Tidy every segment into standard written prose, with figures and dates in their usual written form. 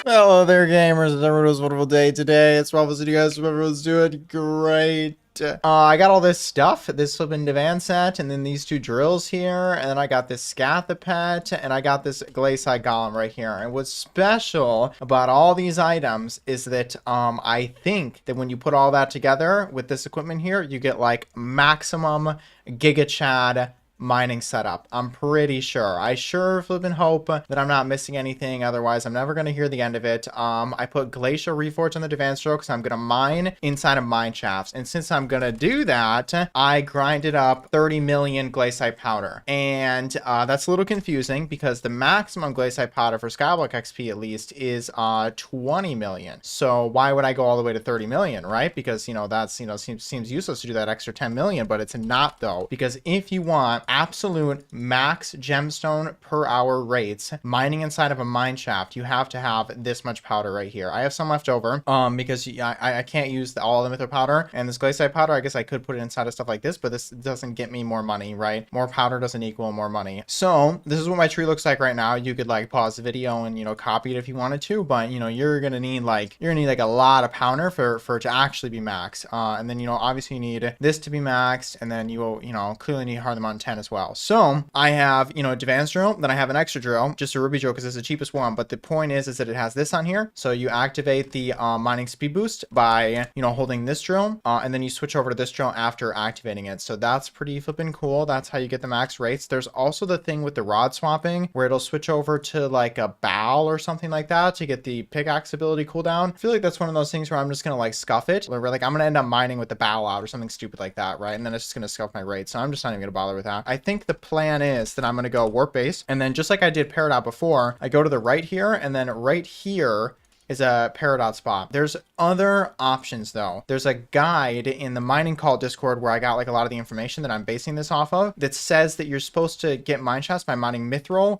Hello there, gamers. It's everyone's wonderful day today. It's Robin. You guys, everyone's doing great. I got all this stuff, this flipping divan set, and then these two drills here, and then I got this Scathapet, and I got this Glacial Golem right here. And what's special about all these items is that I think that when you put all that together with this equipment here, you get like maximum Giga Chad mining setup. I'm pretty sure. I sure flippin' hope that I'm not missing anything. Otherwise, I'm never going to hear the end of it. I put Glacial Reforge on the divan stroke because I'm going to mine inside of mine shafts. And since I'm going to do that, I grinded up 30 million Glacial powder. And that's a little confusing because the maximum Glacial powder for Skyblock XP at least is 20 million. So why would I go all the way to 30 million, right? Because, that's, seems useless to do that extra 10 million, but it's not though. Because if you want absolute max gemstone per hour rates mining inside of a mine shaft, you have to have this much powder right here. I have some left over because I can't use all the mytho powder, and this glacial powder, I guess I could put it inside of stuff like this, but this doesn't get me more money, right? More powder doesn't equal more money. So this is what my tree looks like right now. You could like pause the video and copy it if you wanted to, but you're gonna need like a lot of powder for it to actually be max. And then obviously you need this to be maxed, and then you will clearly need Heart of the Mountain 10 as well. So I have a advanced drill, then I have an extra drill, just a ruby drill because it's the cheapest one. But the point is that it has this on here. So you activate the mining speed boost by holding this drill, and then you switch over to this drill after activating it. So that's pretty flipping cool. That's how you get the max rates. There's also the thing with the rod swapping where it'll switch over to like a bow or something like that to get the pickaxe ability cooldown. I feel like that's one of those things where I'm just gonna like scuff it, where like I'm gonna end up mining with the bow out or something stupid like that, right? And then it's just gonna scuff my rate. So I'm just not even gonna bother with that. I think the plan is that I'm going to go warp base, and then just like I did Peridot before, I go to the right here, and then right here is a Peridot spot. There's other options though. There's a guide in the mining call Discord where I got like a lot of the information that I'm basing this off of that says that you're supposed to get mine shafts by mining mithril.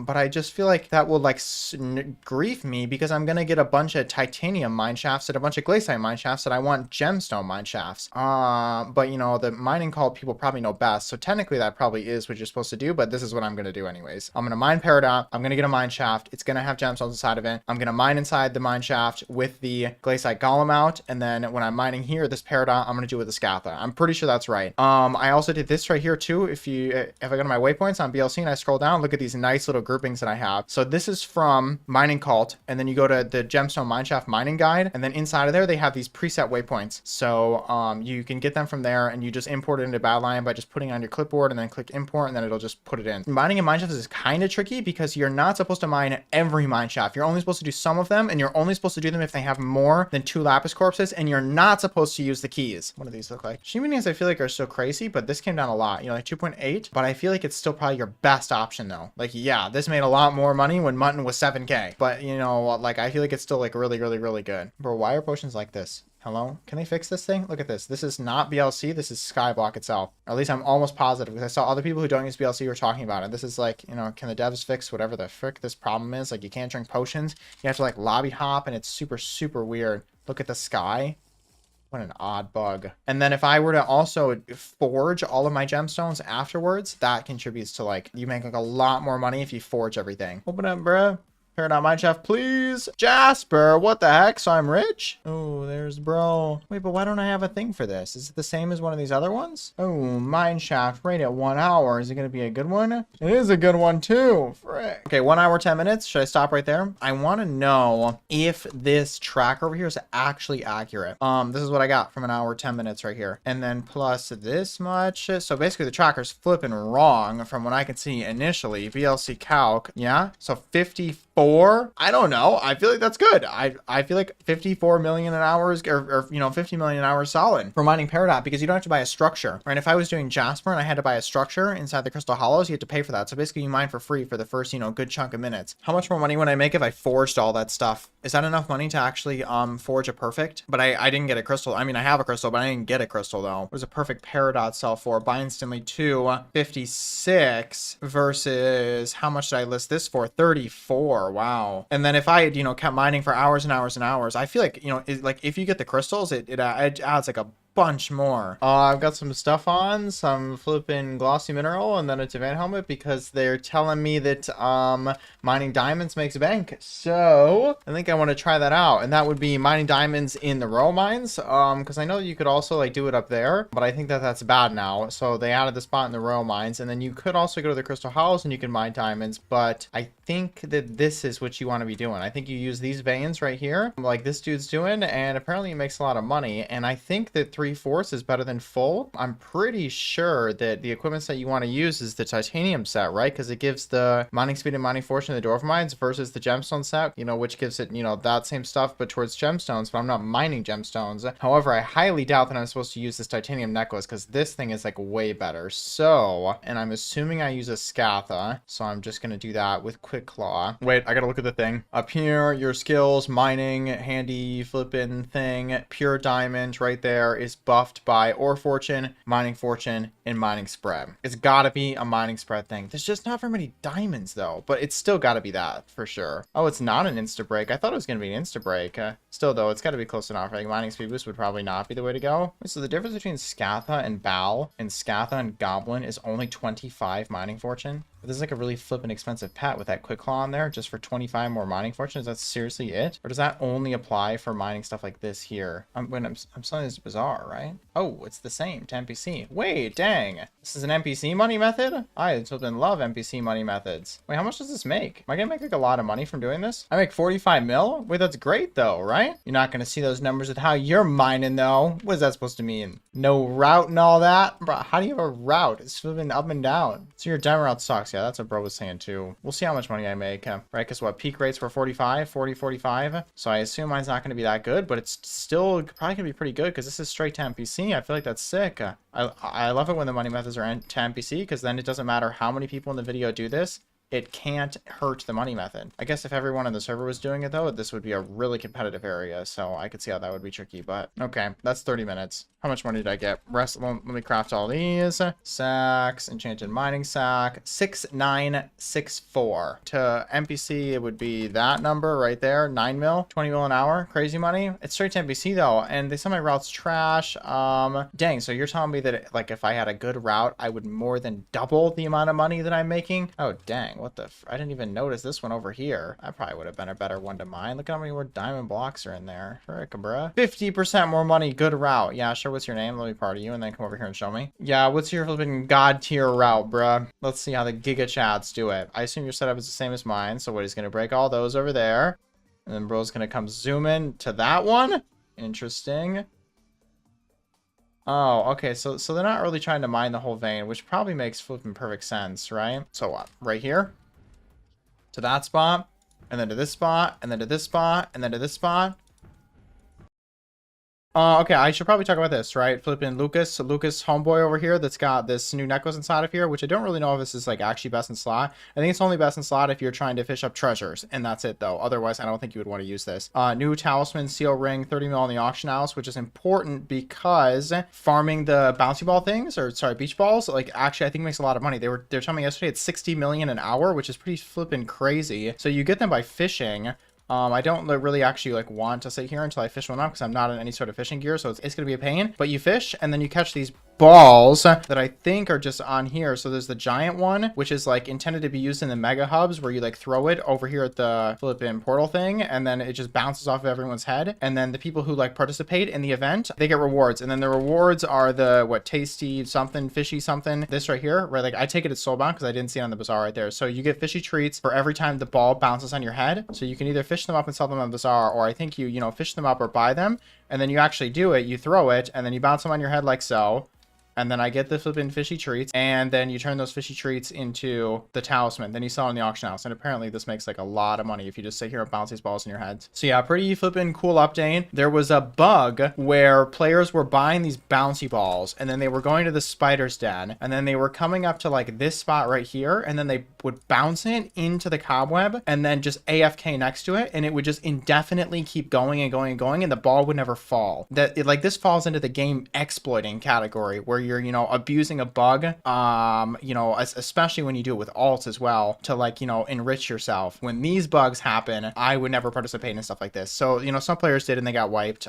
But I just feel like that will like grief me because I'm gonna get a bunch of titanium mine shafts and a bunch of glacial mine shafts that I want gemstone mine shafts. But the mining call people probably know best. So technically that probably is what you're supposed to do, but this is what I'm gonna do anyways. I'm gonna mine Peridot. I'm gonna get a mine shaft. It's gonna have gemstones inside of it. I'm gonna mine inside the mine shaft with the Glacial Golem out, and then when I'm mining here this Peridot, I'm going to do it with the Scatha. I'm pretty sure that's right. I also did this right here too. If I go to my waypoints on BLC and I scroll down, look at these nice little groupings that I have. So this is from Mining Cult, and then you go to the Gemstone Mineshaft Mining Guide, and then inside of there they have these preset waypoints. So you can get them from there, and you just import it into Badlion by just putting it on your clipboard and then click import, and then it'll just put it in. Mining in mineshafts is kind of tricky because you're not supposed to mine every mineshaft. You're only supposed to do some of them, and you're only supposed to do them if they have more than 2 lapis corpses, and you're not supposed to use the keys. What do these look like? Shiminians I feel like are so crazy, but this came down a lot, like 2.8, but I feel like it's still probably your best option though. Like, yeah, this made a lot more money when mutton was 7k, but like I feel like it's still like really, really, really good. Bro, why are potions like this? Hello? Can they fix this thing? Look at this. This is not BLC. This is Skyblock itself. Or at least I'm almost positive because I saw other people who don't use BLC were talking about it. This is like, can the devs fix whatever the frick this problem is? Like, you can't drink potions. You have to like lobby hop, and it's super, super weird. Look at the sky. What an odd bug. And then if I were to also forge all of my gemstones afterwards, that contributes to like, you make like a lot more money if you forge everything. Open up, bruh. Peridot mineshaft, please. Jasper, what the heck? So I'm rich? Oh, there's bro. Wait, but why don't I have a thing for this? Is it the same as one of these other ones? Oh, mineshaft right at 1 hour. Is it going to be a good one? It is a good one too. Frick. Okay, 1 hour, 10 minutes. Should I stop right there? I want to know if this track over here is actually accurate. This is what I got from 1 hour, 10 minutes right here. And then plus this much. So basically the tracker's flipping wrong from what I can see initially. VLC calc. Yeah. So 54. I don't know. I feel like that's good. I feel like 54 million an hour is, or 50 million an hour is solid for mining Peridot because you don't have to buy a structure, right? If I was doing Jasper and I had to buy a structure inside the Crystal Hollows, you had to pay for that. So basically you mine for free for the first, good chunk of minutes. How much more money would I make if I forged all that stuff? Is that enough money to actually forge a perfect? But I didn't get a crystal. I mean, I have a crystal, but I didn't get a crystal though. What was a perfect Peridot sell for? Buy instantly 256 versus how much did I list this for? 34. Wow. And then if I had, kept mining for hours and hours and hours, I feel like, like if you get the crystals, it adds like a bunch more. I've got some stuff on, some flipping glossy mineral, and then a Divan helmet because they're telling me that mining diamonds makes bank. So I think I want to try that out, and that would be mining diamonds in the row mines. Because I know you could also like do it up there, but I think that that's bad now. So they added the spot in the row mines, and then you could also go to the crystal house and you can mine diamonds. But I think that this is what you want to be doing. I think you use these veins right here, like this dude's doing, and apparently it makes a lot of money. And I think that 3/4 is better than full. I'm pretty sure that the equipment set you want to use is the titanium set, right? Because it gives the mining speed and mining fortune of the dwarf mines versus the gemstone set, you know, which gives it, you know, that same stuff but towards gemstones. But I'm not mining gemstones. However, I highly doubt that I'm supposed to use this titanium necklace because this thing is like way better. So, and I'm assuming I use a scatha, so I'm just gonna do that with quick claw. Wait, I gotta look at the thing up here. Your skills, mining, handy flipping thing, pure diamond right there is buffed by ore fortune, mining fortune, and mining spread. It's gotta be a mining spread thing. There's just not very many diamonds though, but it's still gotta be that for sure. Oh, it's not an insta break. I thought it was gonna be an insta break. Still though, it's gotta be close enough. Like mining speed boost would probably not be the way to go. So the difference between scatha and bal and scatha and goblin is only 25 mining fortune. But this is like a really flippin' expensive pet with that quick claw on there just for 25 more mining fortune. Is that seriously it? Or does that only apply for mining stuff like this here? I'm selling this bizarre, right? Oh, it's the same to NPC. Wait, dang. This is an NPC money method? I flippin' love NPC money methods. Wait, how much does this make? Am I gonna make like a lot of money from doing this? I make 45 mil? Wait, that's great though, right? You're not gonna see those numbers with how you're mining though. What is that supposed to mean? No route and all that? Bro, how do you have a route? It's flipping up and down. So your diamond route sucks. Yeah, that's what bro was saying too. We'll see how much money I make, right? Because what, peak rates were 45, 40, 45. So I assume mine's not going to be that good, but it's still probably going to be pretty good because this is straight to NPC. I feel like that's sick. I love it when the money methods are to NPC because then it doesn't matter how many people in the video do this. It can't hurt the money method. I guess if everyone in the server was doing it though, this would be a really competitive area. So I could see how that would be tricky, but okay, that's 30 minutes. How much money did I get? Let me craft all these. Sacks, enchanted mining sack, 6964. To NPC, it would be that number right there, 9 mil, 20 mil an hour. Crazy money. It's straight to NPC though, and they said my route's trash. Dang, so you're telling me that like if I had a good route, I would more than double the amount of money that I'm making? Oh, dang, what the I didn't even notice this one over here. That probably would have been a better one to mine. Look how many more diamond blocks are in there. Frick, bruh. 50% more money, good route. Yeah, sure. What's your name? Let me party you and then come over here and show me. Yeah, what's your flipping god tier route, bruh? Let's see how the Giga Chats do it. I assume your setup is the same as mine. So what, he's gonna break all those over there. And then bro's gonna come zoom in to that one. Interesting. Oh, okay. So they're not really trying to mine the whole vein, which probably makes flipping perfect sense, right? So what? Right here to that spot, and then to this spot, and then to this spot, and then to this spot. Okay, I should probably talk about this, right? Flipping Lucas homeboy over here that's got this new necklace inside of here, which I don't really know if this is like actually best in slot. I think it's only best in slot if you're trying to fish up treasures, and that's it though. Otherwise, I don't think you would want to use this. New talisman seal ring, 30 mil on the auction house, which is important because farming the bouncy ball things, or sorry, beach balls, like actually I think makes a lot of money. They're telling me yesterday it's 60 million an hour, which is pretty flipping crazy. So you get them by fishing. I don't really actually like want to sit here until I fish one up because I'm not in any sort of fishing gear, so it's going to be a pain. But you fish and then you catch these balls that I think are just on here. So there's the giant one, which is like intended to be used in the mega hubs where you like throw it over here at the flipping portal thing, and then it just bounces off of everyone's head. And then the people who like participate in the event, they get rewards. And then the rewards are the what, tasty something, fishy something. This right here, where like I take it at soulbound because I didn't see it on the bazaar right there. So you get fishy treats for every time the ball bounces on your head. So you can either fish them up and sell them on the bazaar, or I think you know, fish them up or buy them, and then you actually do it. You throw it and then you bounce them on your head like so. And then I get the flipping fishy treats, and then you turn those fishy treats into the talisman. Then you sell it in the auction house, and apparently this makes like a lot of money if you just sit here and bounce these balls in your heads. So yeah, pretty flipping cool update. There was a bug where players were buying these bouncy balls, and then they were going to the spider's den, and then they were coming up to like this spot right here, and then they would bounce it into the cobweb, and then just AFK next to it, and it would just indefinitely keep going and going and going, and the ball would never fall. Like this falls into the game exploiting category where you're, you know, abusing a bug, you know, especially when you do it with alts as well to like, you know, enrich yourself. When these bugs happen, I would never participate in stuff like this. So, you know, some players did and they got wiped.